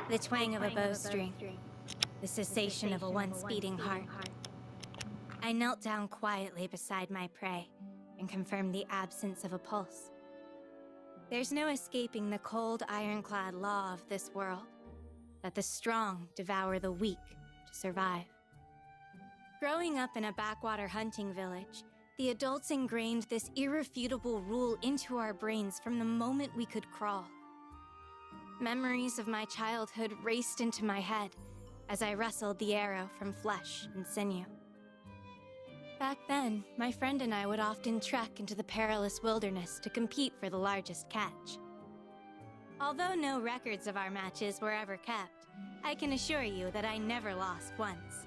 The twang of a bowstring, the cessation of a once beating heart. I knelt down quietly beside my prey and confirmed the absence of a pulse. There's no escaping the cold, ironclad law of this world, that the strong devour the weak to survive. Growing up in a backwater hunting village, the adults ingrained this irrefutable rule into our brains from the moment we could crawl. Memories of my childhood raced into my head as I wrestled the arrow from flesh and sinew. Back then, my friend and I would often trek into the perilous wilderness to compete for the largest catch. Although no records of our matches were ever kept, I can assure you that I never lost once.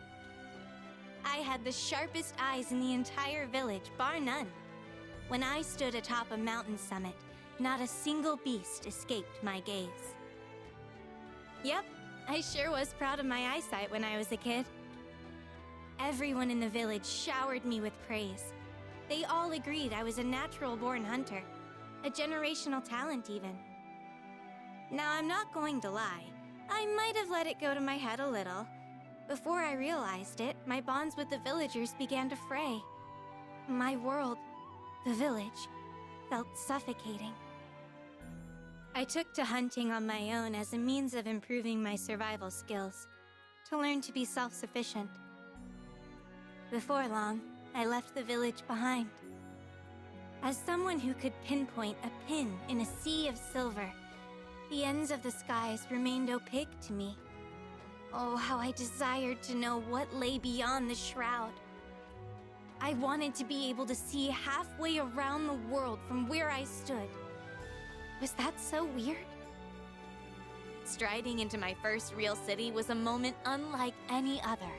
I had the sharpest eyes in the entire village, bar none. When I stood atop a mountain summit, not a single beast escaped my gaze. Yep, I sure was proud of my eyesight when I was a kid. Everyone in the village showered me with praise. They all agreed I was a natural-born hunter, a generational talent even. Now, I'm not going to lie. I might have let it go to my head a little. Before I realized it, my bonds with the villagers began to fray. My world, the village, felt suffocating. I took to hunting on my own as a means of improving my survival skills, to learn to be self-sufficient. Before long, I left the village behind. As someone who could pinpoint a pin in a sea of silver, the ends of the skies remained opaque to me. Oh, how I desired to know what lay beyond the shroud. I wanted to be able to see halfway around the world from where I stood. Was that so weird? Striding into my first real city was a moment unlike any other.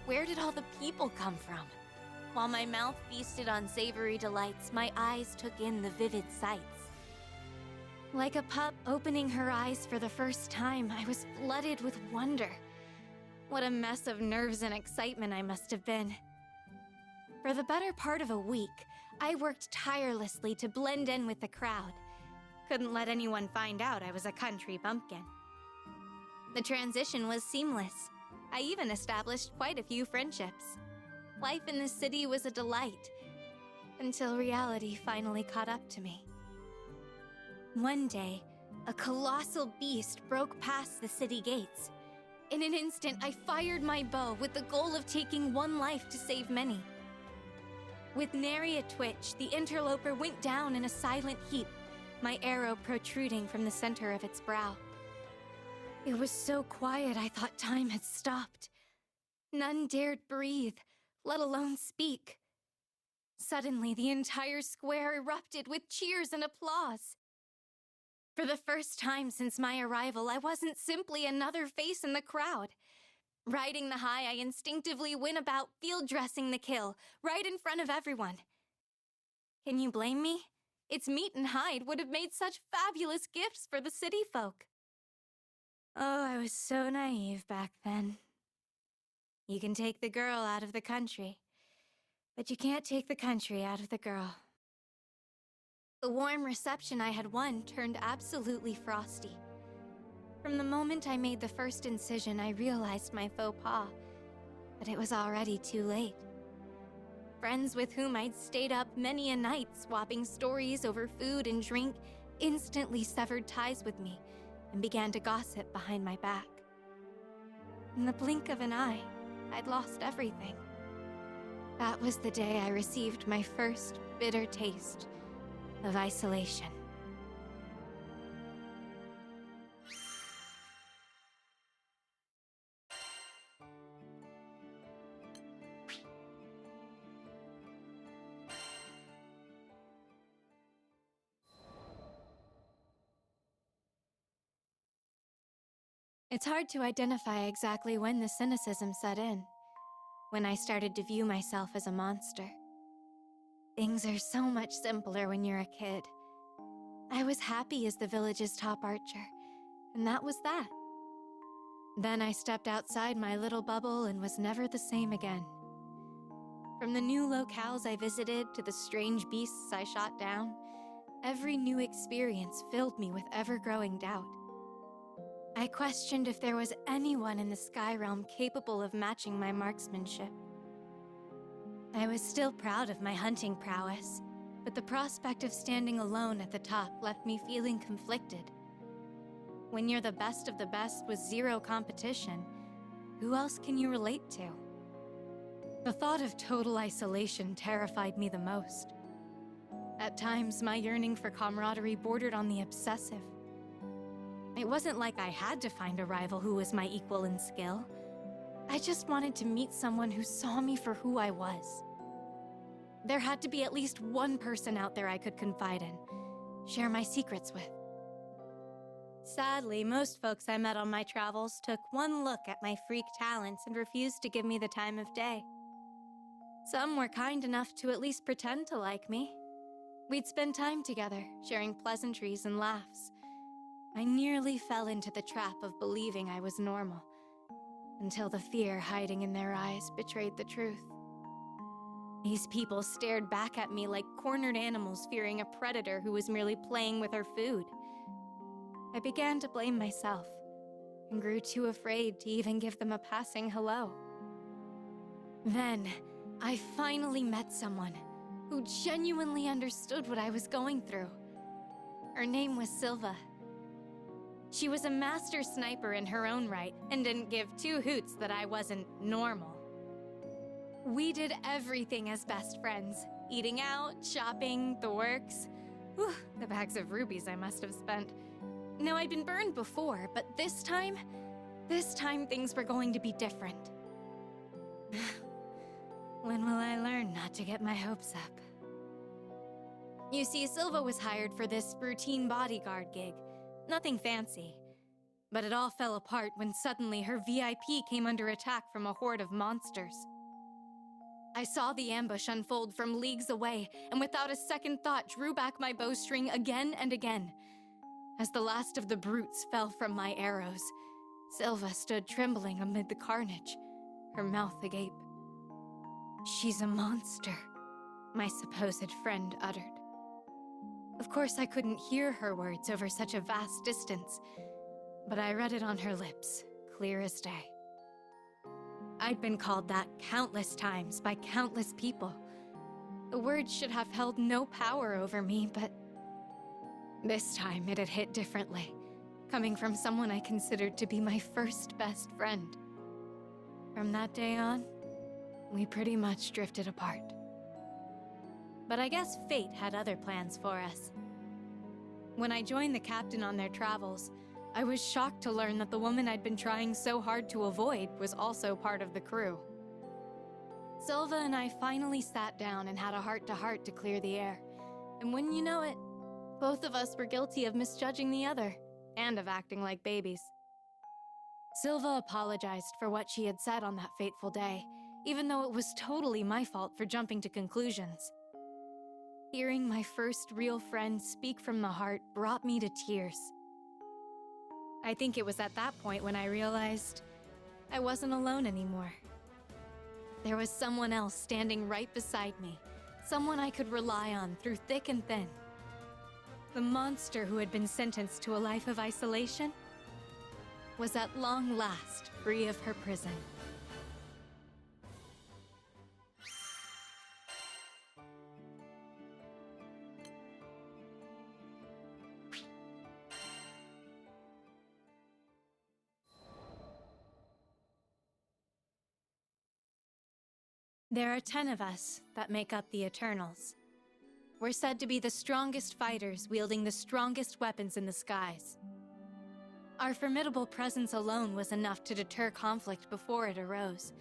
Where did all the people come from? While my mouth feasted on savory delights, my eyes took in the vivid sights. Like a pup opening her eyes for the first time, I was flooded with wonder. What a mess of nerves and excitement I must have been. For the better part of a week, I worked tirelessly to blend in with the crowd. Couldn't let anyone find out I was a country bumpkin. The transition was seamless. I even established quite a few friendships. Life in the city was a delight, until reality finally caught up to me. One day, a colossal beast broke past the city gates. In an instant, I fired my bow with the goal of taking one life to save many. With nary a twitch, the interloper went down in a silent heap, my arrow protruding from the center of its brow. It was so quiet I thought time had stopped. None dared breathe, let alone speak. Suddenly, the entire square erupted with cheers and applause. For the first time since my arrival, I wasn't simply another face in the crowd. Riding the high, I instinctively went about field dressing the kill, right in front of everyone. Can you blame me? Its meat and hide would have made such fabulous gifts for the city folk. Oh, I was so naive back then. You can take the girl out of the country, but you can't take the country out of the girl. The warm reception I had won turned absolutely frosty. From the moment I made the first incision, I realized my faux pas, but it was already too late. Friends with whom I'd stayed up many a night swapping stories over food and drink instantly severed ties with me and began to gossip behind my back. In the blink of an eye, I'd lost everything. That was the day I received my first bitter taste of isolation. It's hard to identify exactly when the cynicism set in, when I started to view myself as a monster. Things are so much simpler when you're a kid. I was happy as the village's top archer, and that was that. Then I stepped outside my little bubble and was never the same again. From the new locales I visited to the strange beasts I shot down, every new experience filled me with ever-growing doubt. I questioned if there was anyone in the Sky Realm capable of matching my marksmanship. I was still proud of my hunting prowess, but the prospect of standing alone at the top left me feeling conflicted. When you're the best of the best with zero competition, who else can you relate to? The thought of total isolation terrified me the most. At times, my yearning for camaraderie bordered on the obsessive. It wasn't like I had to find a rival who was my equal in skill. I just wanted to meet someone who saw me for who I was. There had to be at least one person out there I could confide in, share my secrets with. Sadly, most folks I met on my travels took one look at my freak talents and refused to give me the time of day. Some were kind enough to at least pretend to like me. We'd spend time together, sharing pleasantries and laughs. I nearly fell into the trap of believing I was normal, until the fear hiding in their eyes betrayed the truth. These people stared back at me like cornered animals fearing a predator who was merely playing with her food. I began to blame myself, and grew too afraid to even give them a passing hello. Then, I finally met someone who genuinely understood what I was going through. Her name was Silva. She was a master sniper in her own right, and didn't give two hoots that I wasn't normal. We did everything as best friends. Eating out, shopping, the works. Whew, the bags of rubies I must have spent. Now, I'd been burned before, but this time things were going to be different. When will I learn not to get my hopes up? You see, Silva was hired for this routine bodyguard gig. Nothing fancy. But it all fell apart when suddenly her VIP came under attack from a horde of monsters. I saw the ambush unfold from leagues away, and without a second thought drew back my bowstring again and again. As the last of the brutes fell from my arrows, Silva stood trembling amid the carnage, her mouth agape. "She's a monster," my supposed friend uttered. Of course, I couldn't hear her words over such a vast distance, but I read it on her lips, clear as day. I'd been called that countless times by countless people. The words should have held no power over me, but this time it had hit differently, coming from someone I considered to be my first best friend. From that day on, we pretty much drifted apart. But I guess fate had other plans for us. When I joined the captain on their travels, I was shocked to learn that the woman I'd been trying so hard to avoid was also part of the crew. Silva and I finally sat down and had a heart-to-heart to clear the air. And wouldn't you know it, both of us were guilty of misjudging the other, and of acting like babies. Silva apologized for what she had said on that fateful day, even though it was totally my fault for jumping to conclusions. Hearing my first real friend speak from the heart brought me to tears. I think it was at that point when I realized I wasn't alone anymore. There was someone else standing right beside me, someone I could rely on through thick and thin. The monster who had been sentenced to a life of isolation was at long last free of her prison. There are 10 of us that make up the Eternals. We're said to be the strongest fighters wielding the strongest weapons in the skies. Our formidable presence alone was enough to deter conflict before it arose,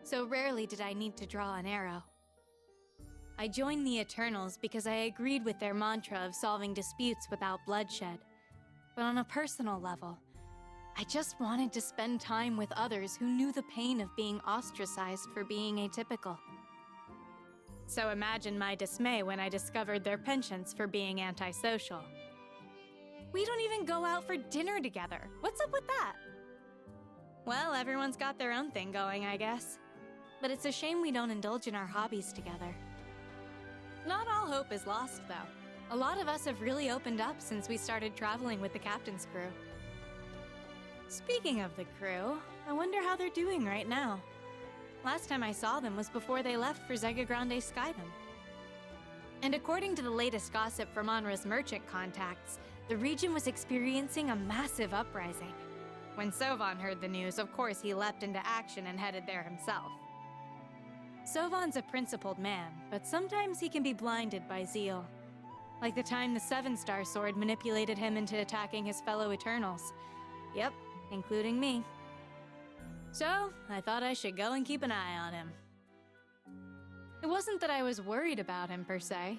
so rarely did I need to draw an arrow. I joined the Eternals because I agreed with their mantra of solving disputes without bloodshed. But on a personal level, I just wanted to spend time with others who knew the pain of being ostracized for being atypical. So imagine my dismay when I discovered their penchants for being antisocial. We don't even go out for dinner together. What's up with that? Well, everyone's got their own thing going, I guess. But it's a shame we don't indulge in our hobbies together. Not all hope is lost, though. A lot of us have really opened up since we started traveling with the captain's crew. Speaking of the crew, I wonder how they're doing right now. Last time I saw them was before they left for Zega Grande Skydom. And according to the latest gossip from Onra's merchant contacts, the region was experiencing a massive uprising. When Sovan heard the news, of course he leapt into action and headed there himself. Sovan's a principled man, but sometimes he can be blinded by zeal. Like the time the Seven-Star Sword manipulated him into attacking his fellow Eternals. Yep, including me. So, I thought I should go and keep an eye on him. It wasn't that I was worried about him, per se.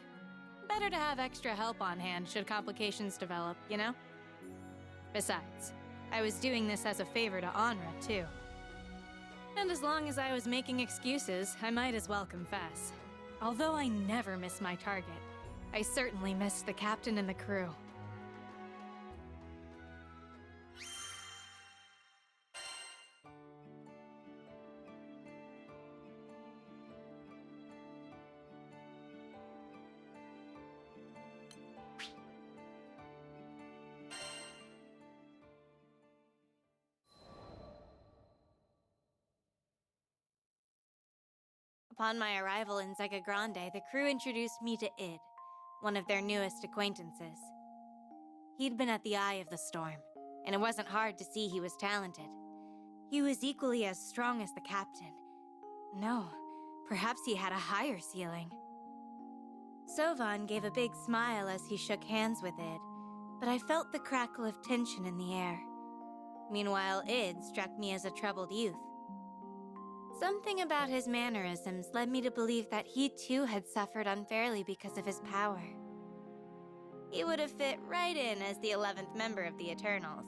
Better to have extra help on hand should complications develop, you know? Besides, I was doing this as a favor to Onra, too. And as long as I was making excuses, I might as well confess. Although I never miss my target, I certainly missed the captain and the crew. Upon my arrival in Zega Grande, the crew introduced me to Id, one of their newest acquaintances. He'd been at the eye of the storm, and it wasn't hard to see he was talented. He was equally as strong as the captain. No, perhaps he had a higher ceiling. Sovan gave a big smile as he shook hands with Id, but I felt the crackle of tension in the air. Meanwhile, Id struck me as a troubled youth. Something about his mannerisms led me to believe that he too had suffered unfairly because of his power. He would have fit right in as the 11th member of the Eternals.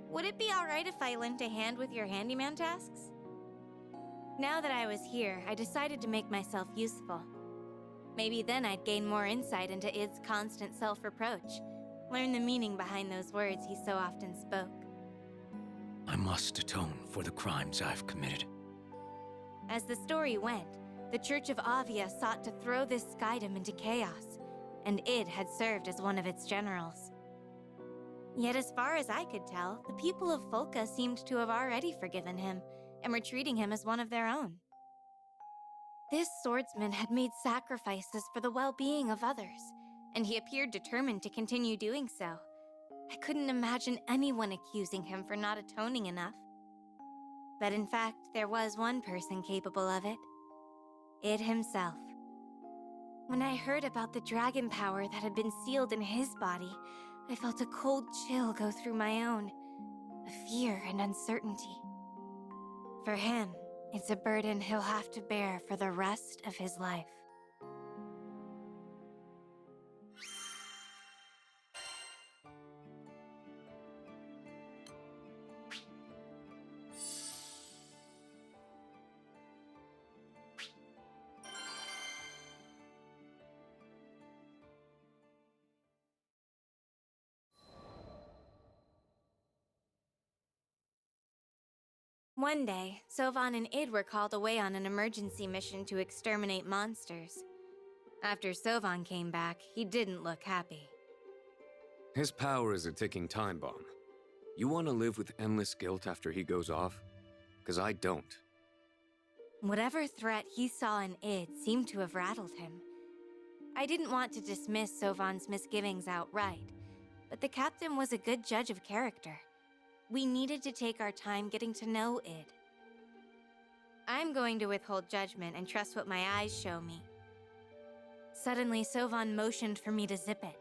Would it be alright if I lent a hand with your handyman tasks? Now that I was here, I decided to make myself useful. Maybe then I'd gain more insight into Id's constant self-reproach, learn the meaning behind those words he so often spoke. I must atone for the crimes I've committed. As the story went, the Church of Avia sought to throw this skydom into chaos, and Id had served as one of its generals. Yet as far as I could tell, the people of Folca seemed to have already forgiven him, and were treating him as one of their own. This swordsman had made sacrifices for the well-being of others, and he appeared determined to continue doing so. I couldn't imagine anyone accusing him for not atoning enough. But in fact, there was one person capable of it. Id himself. When I heard about the dragon power that had been sealed in his body, I felt a cold chill go through my own. A fear and uncertainty. For him, it's a burden he'll have to bear for the rest of his life. One day, Sovan and Id were called away on an emergency mission to exterminate monsters. After Sovan came back, he didn't look happy. His power is a ticking time bomb. You want to live with endless guilt after he goes off? 'Cause I don't. Whatever threat he saw in Id seemed to have rattled him. I didn't want to dismiss Sovan's misgivings outright, but the captain was a good judge of character. We needed to take our time getting to know Id. I'm going to withhold judgment and trust what my eyes show me. Suddenly, Sovan motioned for me to zip it.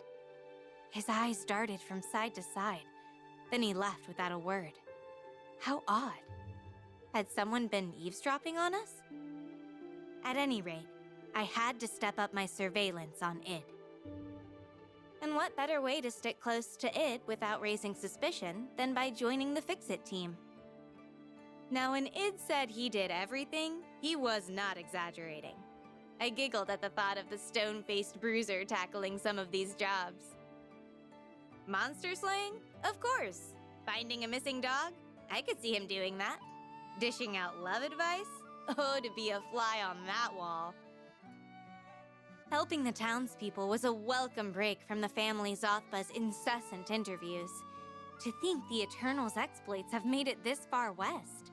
His eyes darted from side to side. Then he left without a word. How odd. Had someone been eavesdropping on us? At any rate, I had to step up my surveillance on Id. And what better way to stick close to Id without raising suspicion than by joining the Fix-It team? Now, when Id said he did everything, he was not exaggerating. I giggled at the thought of the stone-faced bruiser tackling some of these jobs. Monster slaying? Of course. Finding a missing dog? I could see him doing that. Dishing out love advice? Oh, to be a fly on that wall. Helping the townspeople was a welcome break from the family Zothba's incessant interviews. To think the Eternal's exploits have made it this far west.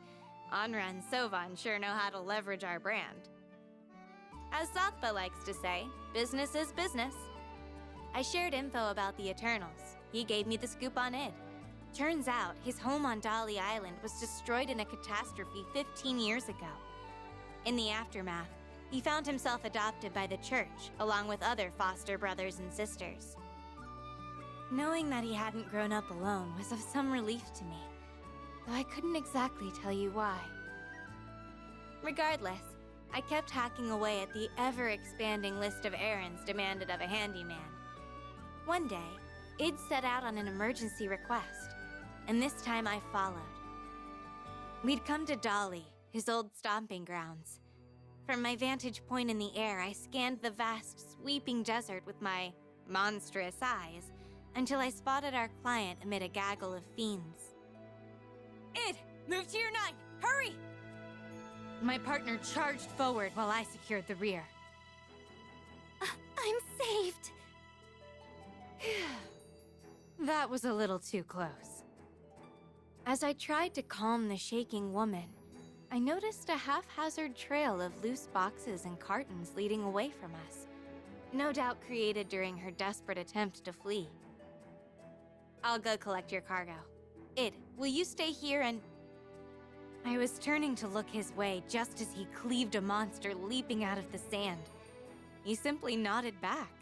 Anra and Sovan sure know how to leverage our brand. As Sothba likes to say, business is business. I shared info about the Eternals. He gave me the scoop on Id. Turns out, his home on Dolly Island was destroyed in a catastrophe 15 years ago. In the aftermath, he found himself adopted by the church, along with other foster brothers and sisters. Knowing that he hadn't grown up alone was of some relief to me, though I couldn't exactly tell you why. Regardless, I kept hacking away at the ever-expanding list of errands demanded of a handyman. One day, Id set out on an emergency request, and this time I followed. We'd come to Dolly, his old stomping grounds. From my vantage point in the air, I scanned the vast, sweeping desert with my monstrous eyes, until I spotted our client amid a gaggle of fiends. Id, move to your 9! Hurry! My partner charged forward while I secured the rear. I'm saved! That was a little too close. As I tried to calm the shaking woman, I noticed a haphazard trail of loose boxes and cartons leading away from us, no doubt created during her desperate attempt to flee. I'll go collect your cargo. Id, will you stay here and... I was turning to look his way just as he cleaved a monster leaping out of the sand. He simply nodded back.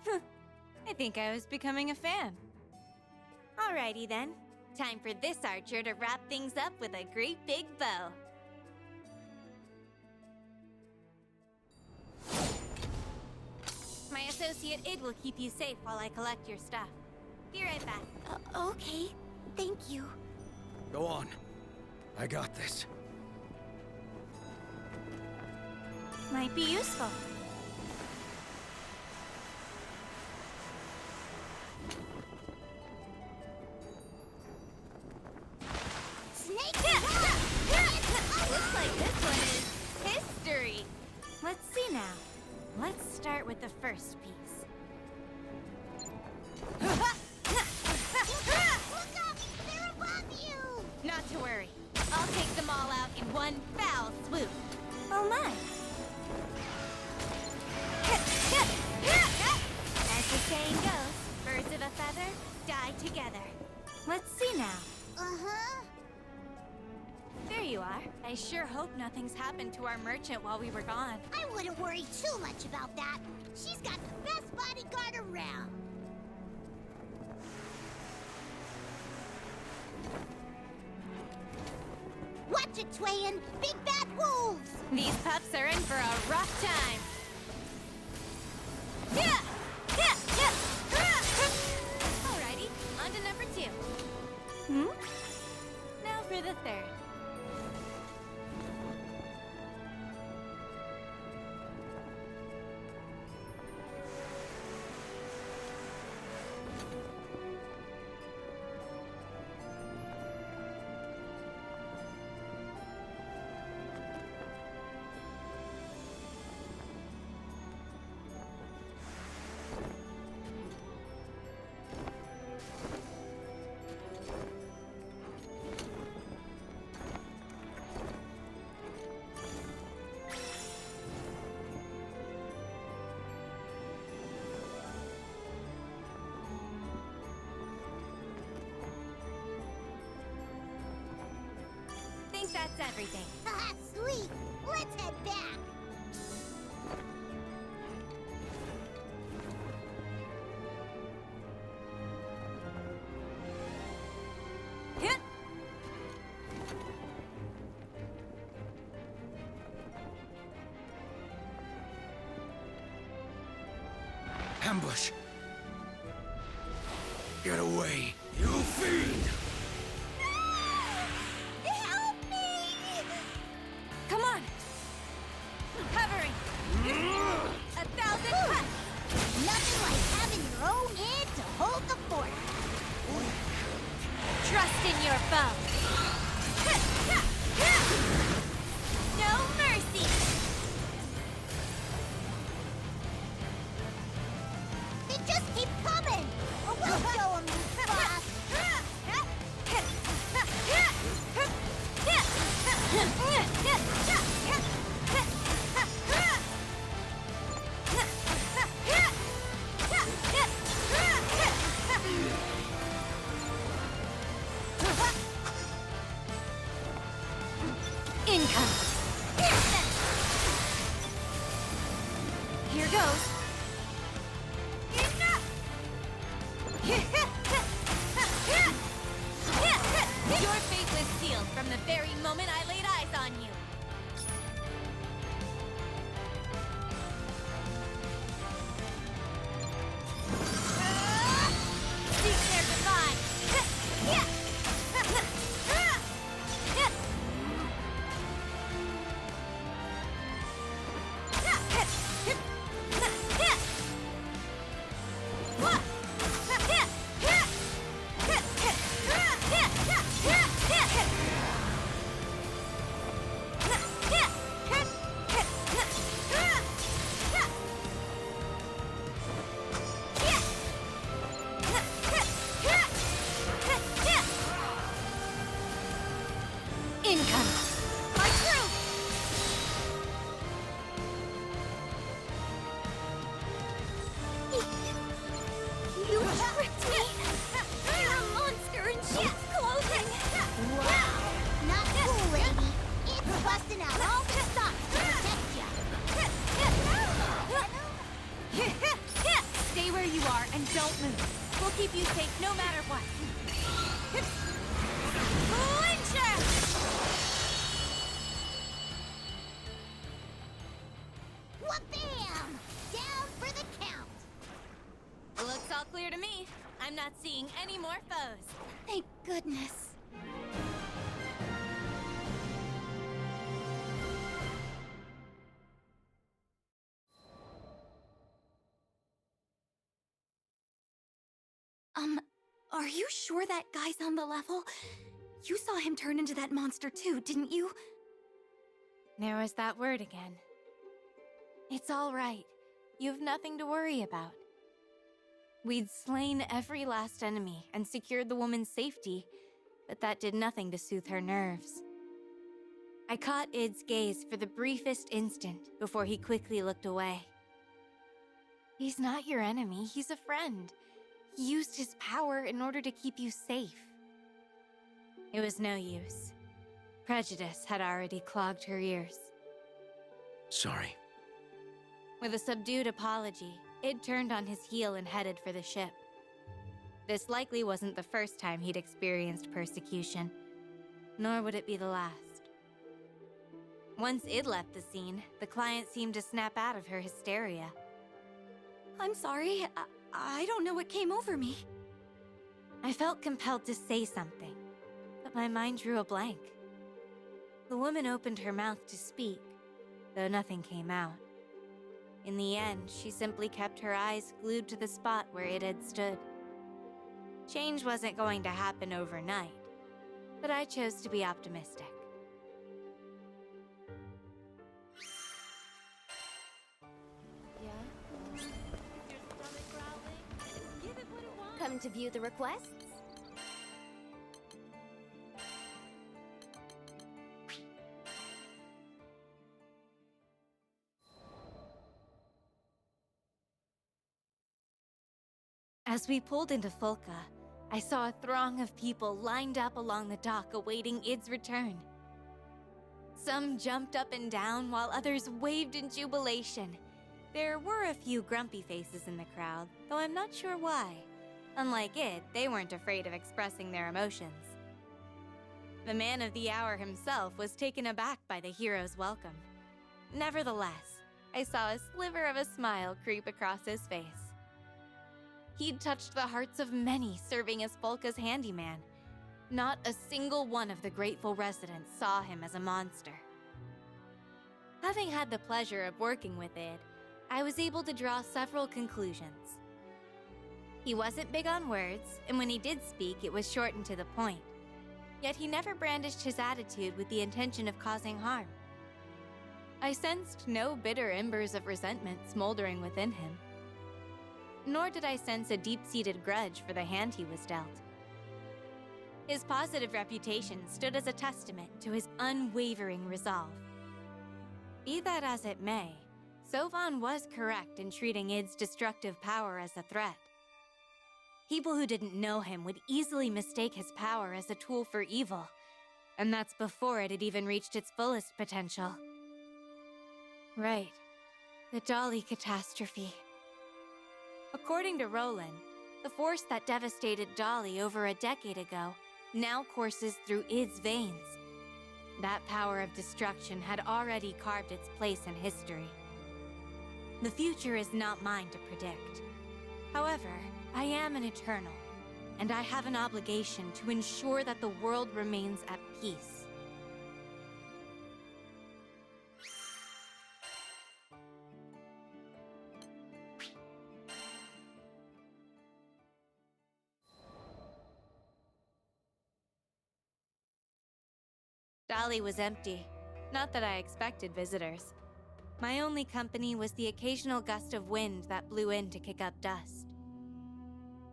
I think I was becoming a fan. Alrighty then. Time for this archer to wrap things up with a great big bow. My associate Id will keep you safe while I collect your stuff. Be right back. Okay. Thank you. Go on. I got this. Might be useful. Snake! Looks like this one is history. Let's see now. Let's start with the first piece. Look up! They're above you! Not to worry. I'll take them all out in one foul swoop. Oh my. As the saying goes, birds of a feather die together. Let's see now. Uh-huh. There you are. I sure hope nothing's happened to our merchant while we were gone. I wouldn't worry too much about that. She's got the best bodyguard around. Watch it, Tweyen! Big bad wolves! These pups are in for a rough time. Alrighty, on to number 2. Now for the third. That's everything. Haha, sweet! Let's head back! Hit! Ambush! Get away, you fiend! Help me! Come on! Covering! 1,000 cuts! Nothing like having your own hand to hold the fort. Trust in your foe! No mercy! They just keep coming! Or we'll show them who's boss! comes. Here goes. Enough! Your fate was sealed from the very moment I laid eyes on you. Seek their demise. You tricked me! You're a monster in sheep's clothing! Wow! Not cool, lady. It's busting out all the stops to protect ya. Stay where you are and don't move. We'll keep you safe no matter what. Lyncher! Wha-bam! Down for the count. Looks all clear to me. I'm not seeing any more foes. Thank goodness. Are you sure that guy's on the level? You saw him turn into that monster too, didn't you? There was that word again. It's all right. You've nothing to worry about. We'd slain every last enemy and secured the woman's safety, but that did nothing to soothe her nerves. I caught Id's gaze for the briefest instant before he quickly looked away. He's not your enemy, he's a friend. He used his power in order to keep you safe. It was no use. Prejudice had already clogged her ears. Sorry. With a subdued apology, Id turned on his heel and headed for the ship. This likely wasn't the first time he'd experienced persecution, nor would it be the last. Once Id left the scene, the client seemed to snap out of her hysteria. I'm sorry, I don't know what came over me. I felt compelled to say something, but my mind drew a blank. The woman opened her mouth to speak, though nothing came out. In the end, she simply kept her eyes glued to the spot where it had stood. Change wasn't going to happen overnight, but I chose to be optimistic. Come to view the requests? As we pulled into Fulka, I saw a throng of people lined up along the dock awaiting Id's return. Some jumped up and down while others waved in jubilation. There were a few grumpy faces in the crowd, though I'm not sure why. Unlike Id, they weren't afraid of expressing their emotions. The man of the hour himself was taken aback by the hero's welcome. Nevertheless, I saw a sliver of a smile creep across his face. He'd touched the hearts of many serving as Fulka's handyman. Not a single one of the grateful residents saw him as a monster. Having had the pleasure of working with Id, I was able to draw several conclusions. He wasn't big on words, and when he did speak, it was short and to the point. Yet he never brandished his attitude with the intention of causing harm. I sensed no bitter embers of resentment smoldering within him. Nor did I sense a deep-seated grudge for the hand he was dealt. His positive reputation stood as a testament to his unwavering resolve. Be that as it may, Sovan was correct in treating Id's destructive power as a threat. People who didn't know him would easily mistake his power as a tool for evil, And that's before it had even reached its fullest potential. Right. The Dolly catastrophe. According to Roland, the force that devastated Dolly over a decade ago now courses through Id's veins. That power of destruction had already carved its place in history. The future is not mine to predict. However, I am an Eternal, and I have an obligation to ensure that the world remains at peace. Dolly was empty. Not that I expected visitors. My only company was the occasional gust of wind that blew in to kick up dust.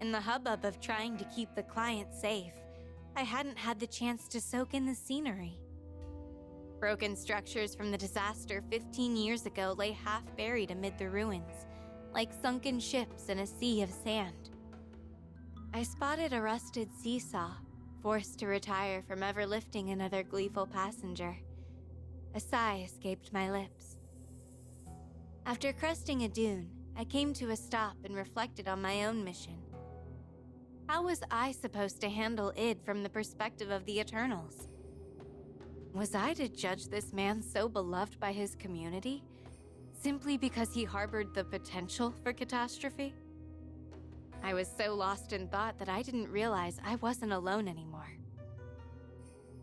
In the hubbub of trying to keep the client safe, I hadn't had the chance to soak in the scenery. Broken structures from the disaster 15 years ago lay half buried amid the ruins, like sunken ships in a sea of sand. I spotted a rusted seesaw, forced to retire from ever lifting another gleeful passenger. A sigh escaped my lips. After cresting a dune, I came to a stop and reflected on my own mission. How was I supposed to handle Id from the perspective of the Eternals? Was I to judge this man so beloved by his community, simply because he harbored the potential for catastrophe? I was so lost in thought that I didn't realize I wasn't alone anymore.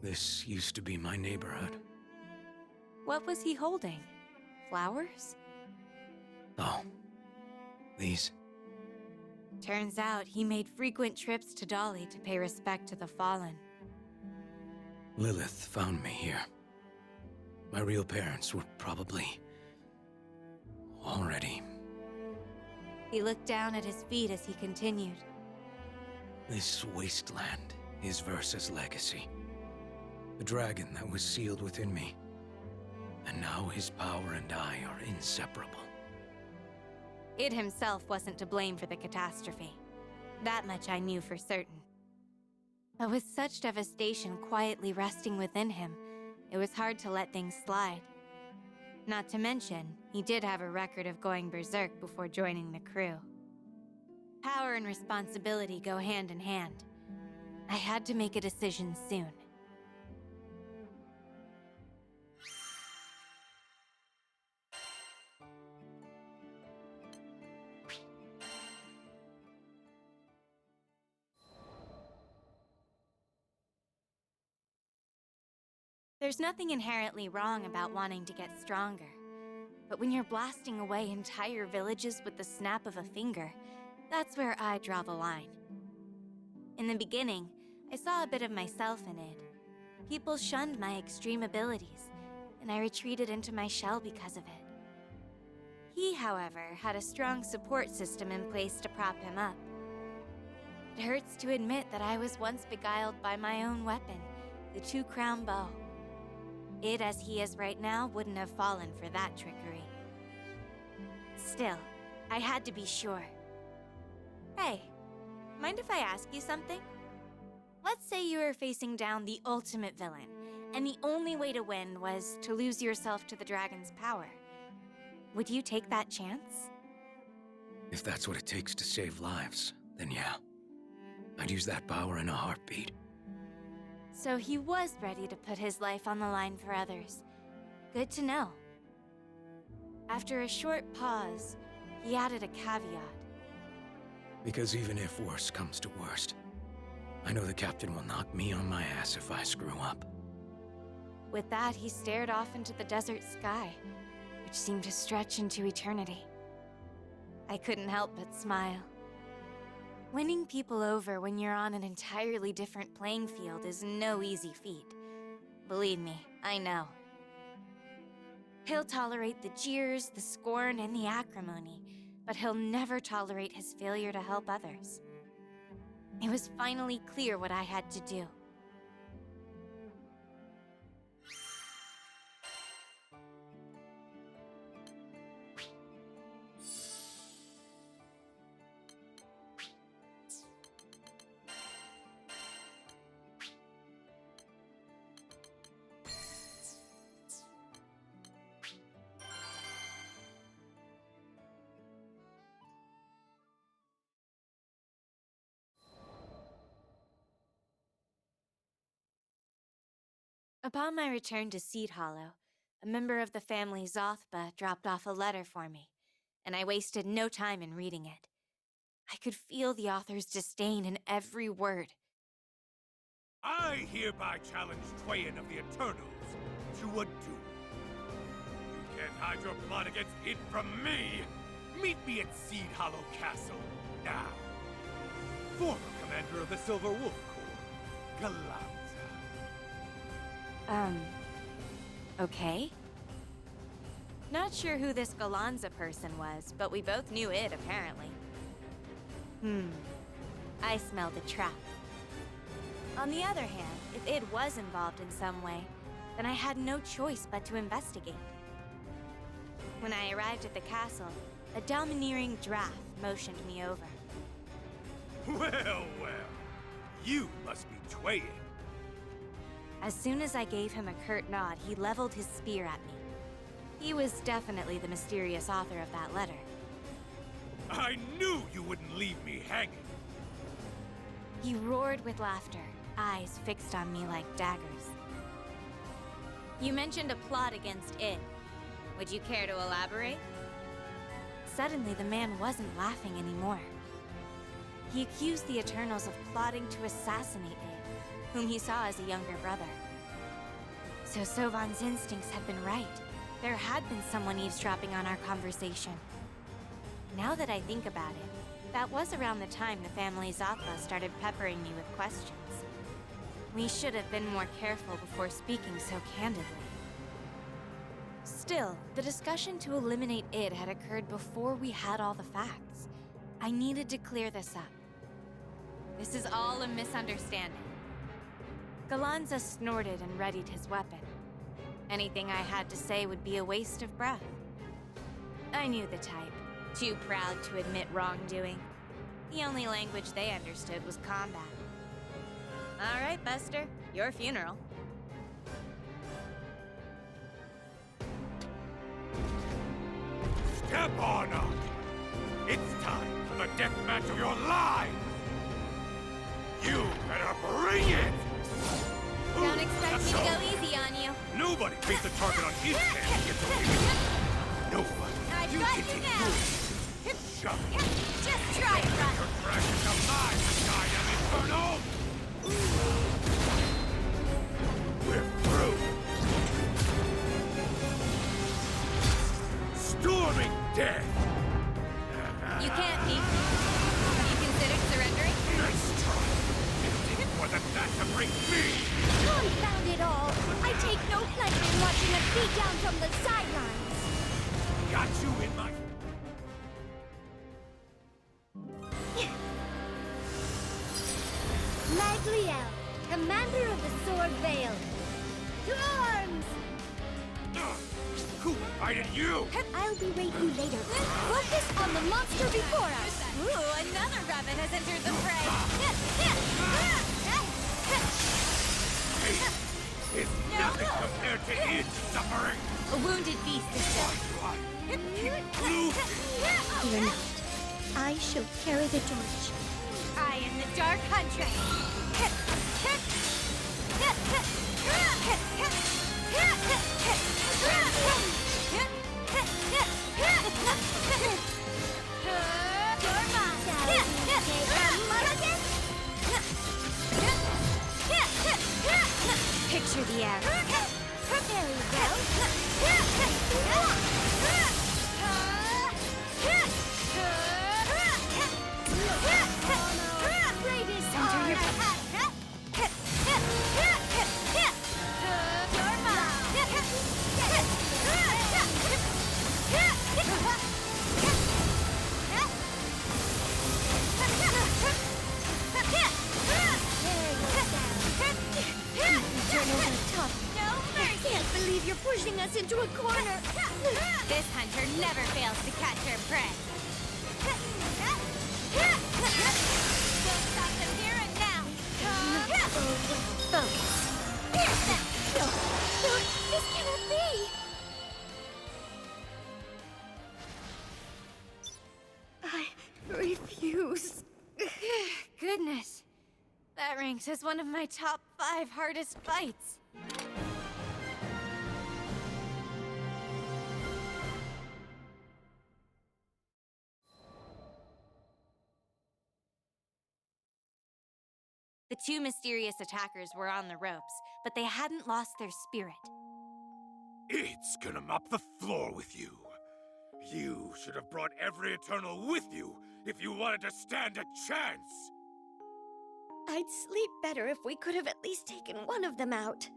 This used to be my neighborhood. What was he holding? Flowers? Oh, these. Turns out he made frequent trips to Dolly to pay respect to the fallen. Lilith found me here. My real parents were probably already. He looked down at his feet as he continued. This wasteland is Versa's legacy. The dragon that was sealed within me. And now his power and I are inseparable. Id himself wasn't to blame for the catastrophe. That much I knew for certain. But with such devastation quietly resting within him, it was hard to let things slide. Not to mention, he did have a record of going berserk before joining the crew. Power and responsibility go hand in hand. I had to make a decision soon. There's nothing inherently wrong about wanting to get stronger. But when you're blasting away entire villages with the snap of a finger, that's where I draw the line. In the beginning, I saw a bit of myself in Id. People shunned my extreme abilities, and I retreated into my shell because of it. He, however, had a strong support system in place to prop him up. It hurts to admit that I was once beguiled by my own weapon, the two-crown bow. Id, as he is right now, wouldn't have fallen for that trickery. Still, I had to be sure. Hey, mind if I ask you something? Let's say you were facing down the ultimate villain, and the only way to win was to lose yourself to the dragon's power. Would you take that chance? If that's what it takes to save lives, then yeah. I'd use that power in a heartbeat. So he was ready to put his life on the line for others. Good to know. After a short pause, he added a caveat. Because even if worst comes to worst, I know the captain will knock me on my ass if I screw up. With that, he stared off into the desert sky, which seemed to stretch into eternity. I couldn't help but smile. Winning people over when you're on an entirely different playing field is no easy feat. Believe me, I know. He'll tolerate the jeers, the scorn, and the acrimony, but he'll never tolerate his failure to help others. It was finally clear what I had to do. Upon my return to Seed Hollow, a member of the family Zothba dropped off a letter for me, and I wasted no time in reading it. I could feel the author's disdain in every word. I hereby challenge Tweyen of the Eternals to a duel. You can't hide your plot against it from me! Meet me at Seed Hollow Castle, now. Former commander of the Silver Wolf Corps, Galanza. Okay? Not sure who this Galanza person was, but we both knew it, apparently. I smelled a trap. On the other hand, if it was involved in some way, then I had no choice but to investigate. When I arrived at the castle, a domineering draft motioned me over. Well, well. You must be Tweyen. As soon as I gave him a curt nod, he leveled his spear at me. He was definitely the mysterious author of that letter. I knew you wouldn't leave me hanging. He roared with laughter, eyes fixed on me like daggers. You mentioned a plot against it. Would you care to elaborate? Suddenly, the man wasn't laughing anymore. He accused the Eternals of plotting to assassinate Id, whom he saw as a younger brother. So Sovan's instincts had been right. There had been someone eavesdropping on our conversation. Now that I think about it, that was around the time the family Zothba started peppering me with questions. We should have been more careful before speaking so candidly. Still, the discussion to eliminate Id had occurred before we had all the facts. I needed to clear this up. This is all a misunderstanding. Galanza snorted and readied his weapon. Anything I had to say would be a waste of breath. I knew the type, too proud to admit wrongdoing. The only language they understood was combat. All right, Buster, your funeral. Step on up! It's time for the death match of your lives! You better bring it! Don't expect me to go easy on you. Nobody paints a target on his head and gets away with it! Nobody! I've You got can you take now. yours! Shove it! Just try it, run. Your dragon's alive, guide of Infernal! We're through! Storming death! You can't be. Have you considered surrendering? Nice try! It'll take more than that to break me! Confound it all! I take no pleasure in watching us beat down from the sidelines! Got you in my... Magliel, commander of the Sword Veil. To arms! Who invited you? I'll berate you later. Focus on the monster before us! Ooh, another rabbit has entered the fray. Is nothing compared to its suffering! A wounded beast is Why dead. do I keep losing? Fear not. I shall carry the torch. I am the Dark Huntress. Picture the arrow. Very well. Center your I can't believe you're pushing us into a corner. This hunter never fails to catch her prey. Don't stop them here and now. Focus. No, this cannot be. I refuse. Goodness. That ranks as one of my top 5 hardest fights. two mysterious attackers were on the ropes, but they hadn't lost their spirit. It's gonna mop the floor with you. You should have brought every Eternal with you if you wanted to stand a chance! I'd sleep better if we could have at least taken one of them out.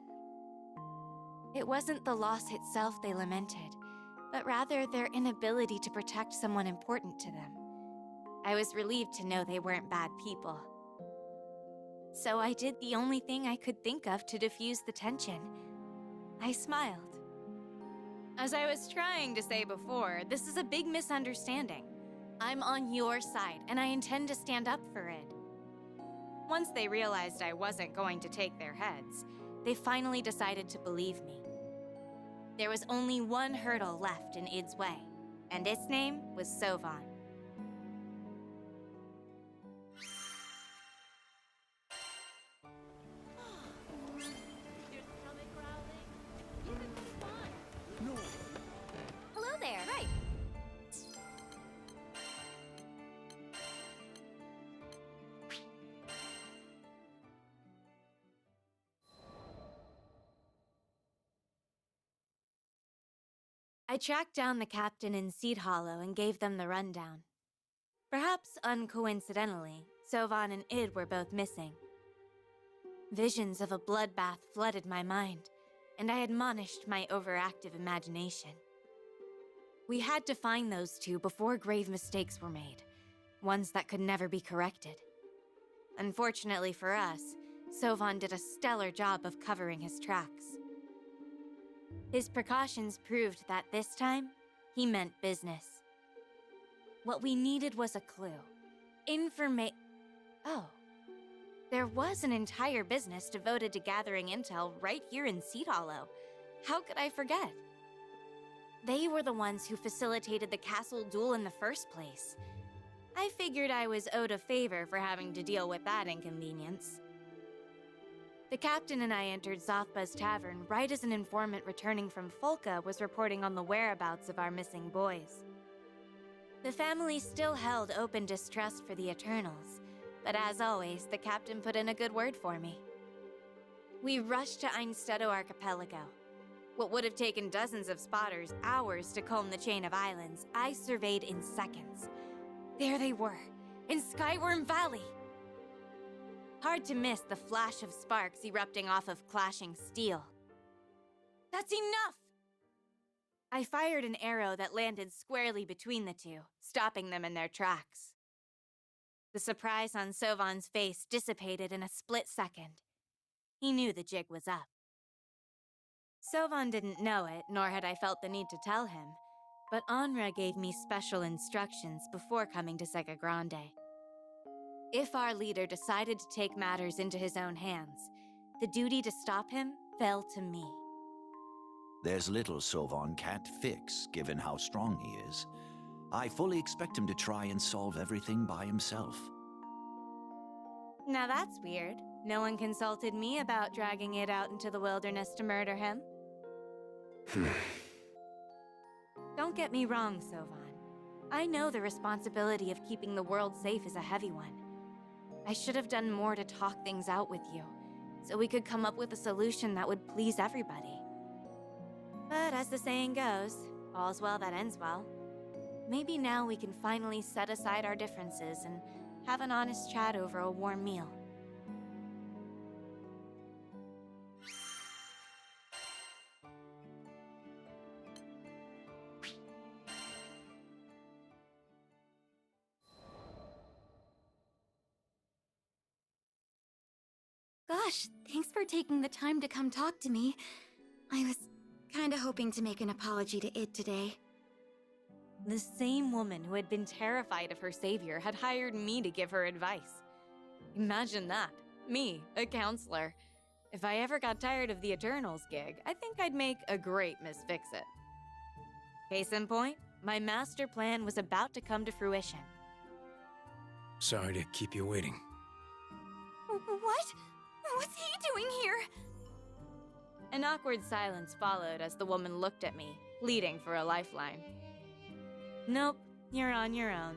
It wasn't the loss itself they lamented, but rather their inability to protect someone important to them. I was relieved to know they weren't bad people. So I did the only thing I could think of to diffuse the tension. I smiled. As I was trying to say before, this is a big misunderstanding. I'm on your side, and I intend to stand up for it. Once they realized I wasn't going to take their heads, they finally decided to believe me. There was only one hurdle left in Id's way, and its name was Sovan. Hello there. Right. I tracked down the captain in Seed Hollow and gave them the rundown. Perhaps uncoincidentally, Sovan and Id were both missing. Visions of a bloodbath flooded my mind, and I admonished my overactive imagination. We had to find those two before grave mistakes were made, ones that could never be corrected. Unfortunately for us, Sovan did a stellar job of covering his tracks. His precautions proved that this time, he meant business. What we needed was a clue. Oh. There was an entire business devoted to gathering intel right here in Seed Hollow. How could I forget? They were the ones who facilitated the castle duel in the first place. I figured I was owed a favor for having to deal with that inconvenience. The captain and I entered Zothba's tavern right as an informant returning from Folka was reporting on the whereabouts of our missing boys. The family still held open distrust for the Eternals, but as always, the captain put in a good word for me. We rushed to Einstedo Archipelago. What would have taken dozens of spotters hours to comb the chain of islands, I surveyed in seconds. There they were, in Skyworm Valley! Hard to miss the flash of sparks erupting off of clashing steel. That's enough! I fired an arrow that landed squarely between the two, stopping them in their tracks. The surprise on Sovan's face dissipated in a split second. He knew the jig was up. Sovan didn't know it, nor had I felt the need to tell him, but Anra gave me special instructions before coming to Sega Grande. If our leader decided to take matters into his own hands, the duty to stop him fell to me. There's little Sovan can't fix, given how strong he is. I fully expect him to try and solve everything by himself. Now that's weird. No one consulted me about dragging it out into the wilderness to murder him. Don't get me wrong, Sovan. I know the responsibility of keeping the world safe is a heavy one. I should have done more to talk things out with you, so we could come up with a solution that would please everybody. But as the saying goes, all's well that ends well. Maybe now we can finally set aside our differences and have an honest chat over a warm meal. Gosh, thanks for taking the time to come talk to me. I was kinda hoping to make an apology to Id today. The same woman who had been terrified of her savior had hired me to give her advice. Imagine that. Me, a counselor. If I ever got tired of the Eternals gig, I think I'd make a great Miss Fix-It. Case in point, my master plan was about to come to fruition. Sorry to keep you waiting. What? What's he doing here? An awkward silence followed as the woman looked at me, pleading for a lifeline. Nope, you're on your own.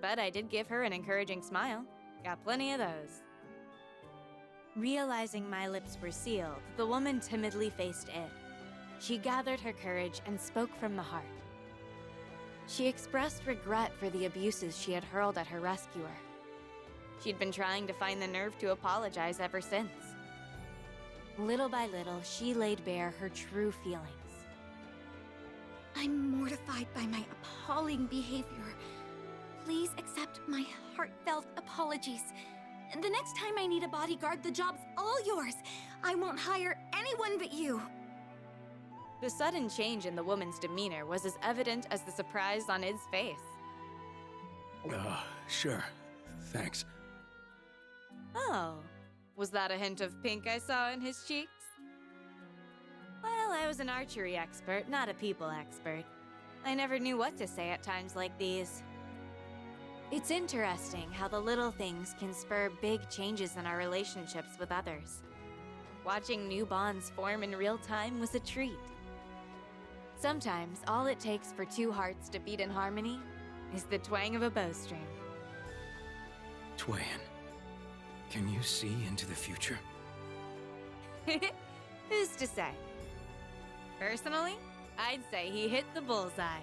But I did give her an encouraging smile. Got plenty of those. Realizing my lips were sealed, the woman timidly faced Id. She gathered her courage and spoke from the heart. She expressed regret for the abuses she had hurled at her rescuer. She'd been trying to find the nerve to apologize ever since. Little by little, she laid bare her true feelings. I'm mortified by my appalling behavior. Please accept my heartfelt apologies. The next time I need a bodyguard, the job's all yours. I won't hire anyone but you. The sudden change in the woman's demeanor was as evident as the surprise on Id's face. Sure. Thanks. Oh, was that a hint of pink I saw in his cheeks? Well, I was an archery expert, not a people expert. I never knew what to say at times like these. It's interesting how the little things can spur big changes in our relationships with others. Watching new bonds form in real time was a treat. Sometimes, all it takes for two hearts to beat in harmony is the twang of a bowstring. Tweyen, can you see into the future? Who's to say? Personally, I'd say he hit the bullseye.